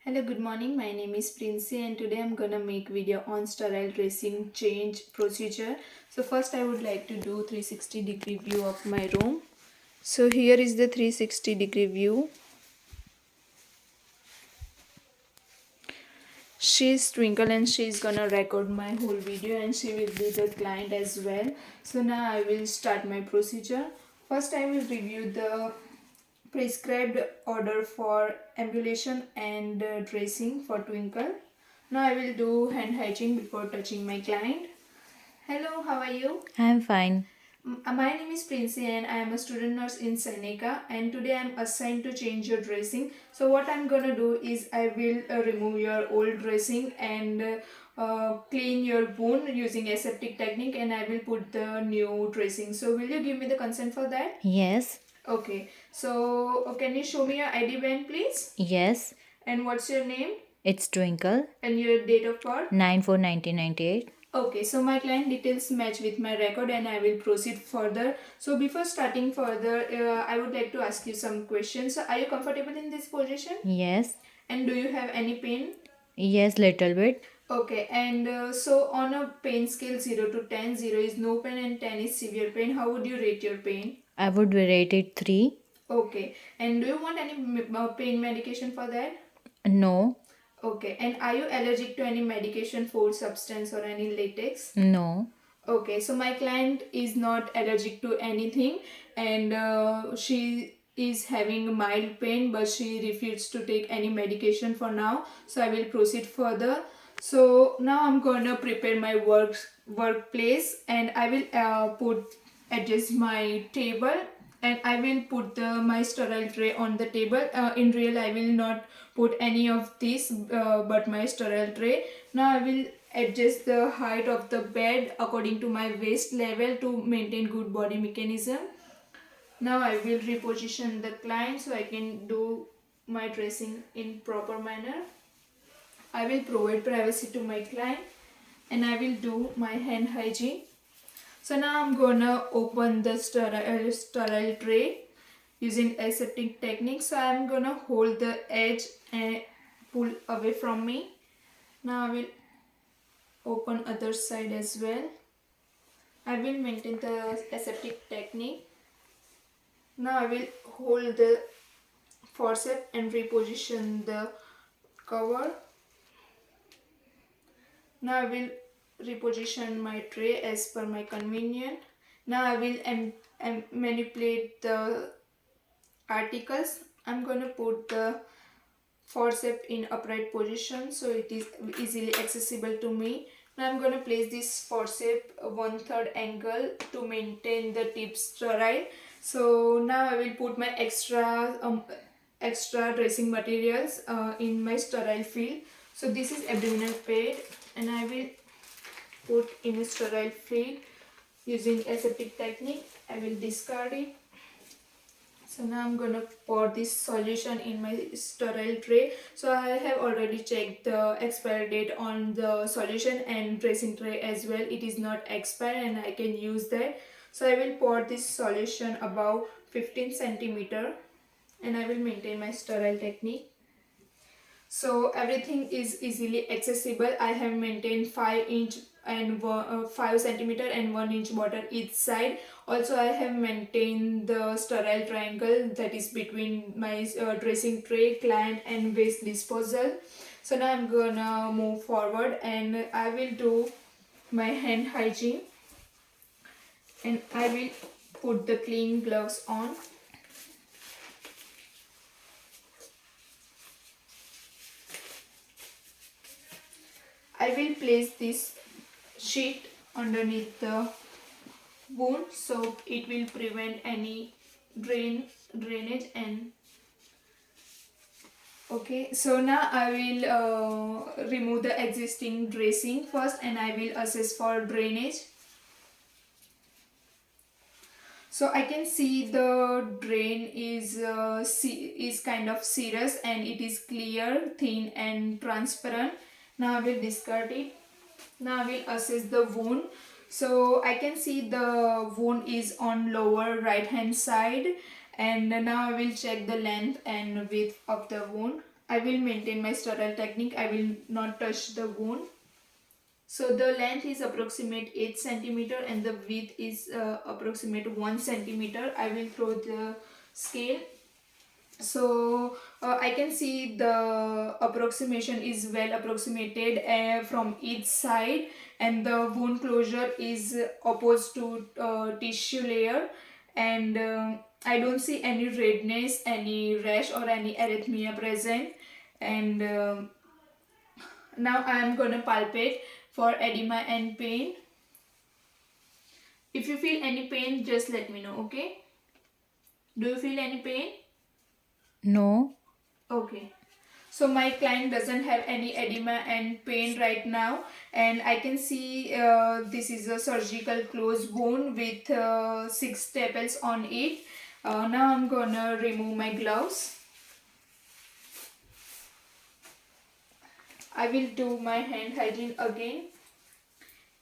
Hello, good morning. My name is Princey and today I'm gonna make video on sterile dressing change procedure. So first I would like to do 360-degree view of my room. So here is the 360-degree view. She's Twinkle and she's gonna record my whole video and she will be the client as well. So now I will start my procedure. First I will review the prescribed order for ambulation and dressing for Twinkle. Now I will do hand hygiene before touching my client. Hello, how are you? I'm fine. My name is Princey and I am a student nurse in Seneca and today I am assigned to change your dressing. So what I'm gonna do is I will remove your old dressing and clean your wound using aseptic technique and I will put the new dressing. So will you give me the consent for that? Yes, Okay, so can you show me your ID band please? yes, And what's your name it's Twinkle, and your date of birth? 9/4/1998. Okay, so my client details match with my record and I will proceed further. So before starting further, I would like to ask you some questions. So are you comfortable in this position? Yes, And do you have any pain? yes, little bit. Okay, and so on a pain scale 0 to 10, 0 is no pain and 10 is severe pain. How would you rate your pain? I would rate it 3. Okay, and do you want any pain medication for that? No, Okay, and are you allergic to any medication, food, substance, or any latex? no. Okay, so my client is not allergic to anything and she is having mild pain but she refused to take any medication for now. So I will proceed further. So now I'm gonna prepare my workplace and I will adjust my table and I will put my sterile tray on the table. In real I will not put any of this but my sterile tray. Now I will adjust the height of the bed according to my waist level to maintain good body mechanism. Now I will reposition the client so I can do my dressing in proper manner. I will provide privacy to my client and I will do my hand hygiene. So now I'm gonna open the sterile tray using aseptic technique. So I'm gonna hold the edge and pull away from me. Now I will open other side as well. I will maintain the aseptic technique. Now I will hold the forceps and reposition the cover. Now I will reposition my tray as per my convenience. Now I will manipulate the articles. I'm gonna put the forceps in upright position so it is easily accessible to me. Now I'm going to place this forceps 1/3 angle to maintain the tip sterile. So now I will put my extra dressing materials in my sterile field. So this is abdominal pad and I will put in a sterile field using aseptic technique. I will discard it. So now I'm gonna pour this solution in my sterile tray. So I have already checked the expiry date on the solution and dressing tray as well. It is not expired and I can use that. So I will pour this solution about 15 centimeter and I will maintain my sterile technique. So everything is easily accessible. I have maintained 5-inch and 5 centimeter and 1-inch border each side. Also I have maintained the sterile triangle that is between my dressing tray, client and waste disposal. So now I'm gonna move forward and I will do my hand hygiene and I will put the clean gloves on. I will place this sheet underneath the wound so it will prevent any drainage and okay. So now I will remove the existing dressing first and I will assess for drainage. So I can see the drain is kind of serous and it is clear, thin and transparent. Now I will discard it. Now I will assess the wound. So I can see the wound is on lower right hand side and now I will check the length and width of the wound. I will maintain my sterile technique. I will not touch the wound. So the length is approximate 8 centimeter and the width is approximate 1 centimeter. I will throw the scale. So I can see the approximation is well approximated from each side, and the wound closure is opposed to tissue layer, and I don't see any redness, any rash or any arrhythmia present. And now I am gonna palpate for edema and pain. If you feel any pain, just let me know, okay? Do you feel any pain? No. Okay. So my client doesn't have any edema and pain right now, and I can see this is a surgical closed wound with 6 staples on it. Now I'm gonna remove my gloves. I will do my hand hygiene again,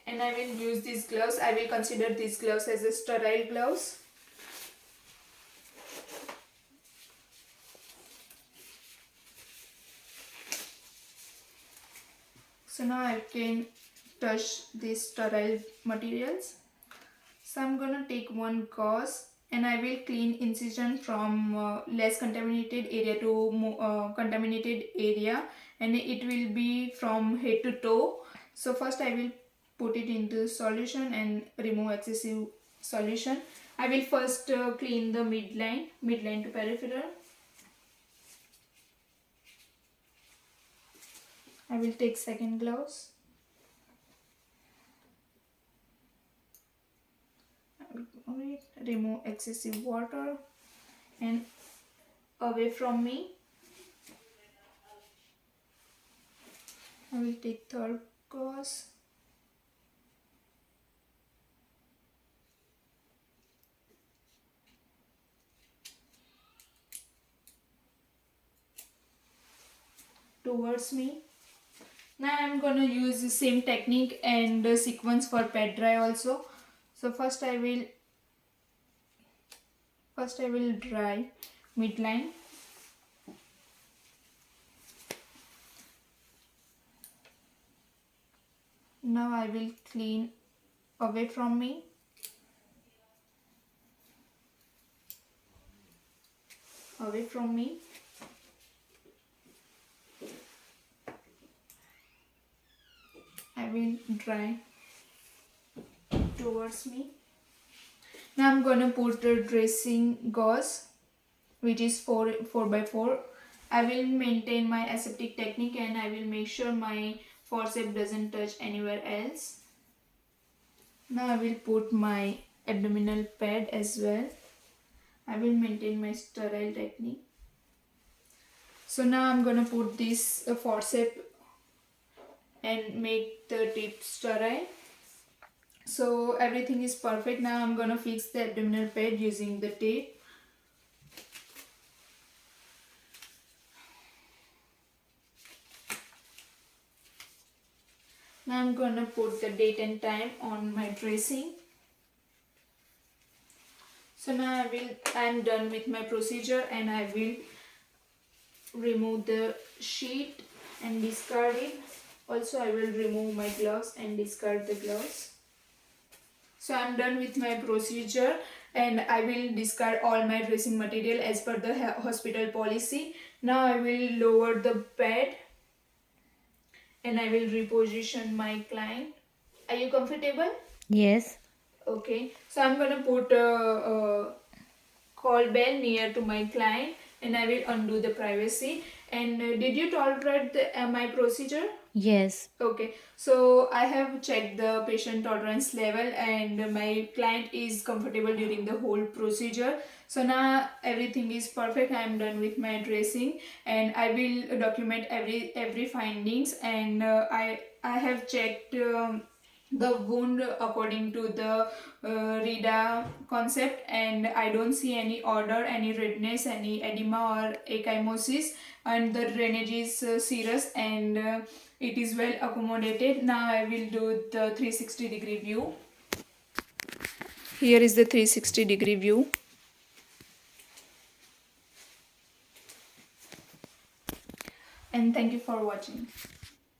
and I will use these gloves. I will consider these gloves as a sterile gloves. So now I can touch these sterile materials. So I'm gonna take one gauze and I will clean incision from less contaminated area to contaminated area, and it will be from head to toe. So first I will put it into solution and remove excessive solution. I will first clean the midline to peripheral. I will take second gloves. Remove excessive water and away from me. I will take third gauze. Towards me. Now I'm gonna use the same technique and sequence for pet dry also. So first I will dry midline. Now I will clean away from me. Away from me. I will dry towards me. Now I'm gonna put the dressing gauze, which is 4 by 4. I will maintain my aseptic technique and I will make sure my forceps doesn't touch anywhere else. Now I will put my abdominal pad as well. I will maintain my sterile technique. So now I'm gonna put this forceps and make the tip sterile. So everything is perfect. Now I'm gonna fix the abdominal pad using the tape. Now I'm gonna put the date and time on my dressing. So now I'm done with my procedure and I will remove the sheet and discard it. Also I will remove my gloves and discard the gloves. So I'm done with my procedure and I will discard all my dressing material as per the hospital policy. Now I will lower the bed and I will reposition my client. Are you comfortable? Yes. Okay. So I'm gonna put a call bell near to my client and I will undo the privacy. And did you tolerate my procedure? Yes. Okay, so I have checked the patient tolerance level and my client is comfortable during the whole procedure. So now everything is perfect. I am done with my dressing and I will document every findings, and I have checked the wound according to the RIDA concept, and I don't see any odor, any redness, any edema or ecchymosis, and the drainage is serous and it is well accommodated. Now I will do the 360-degree view. Here is the 360-degree view. and thank you for watching.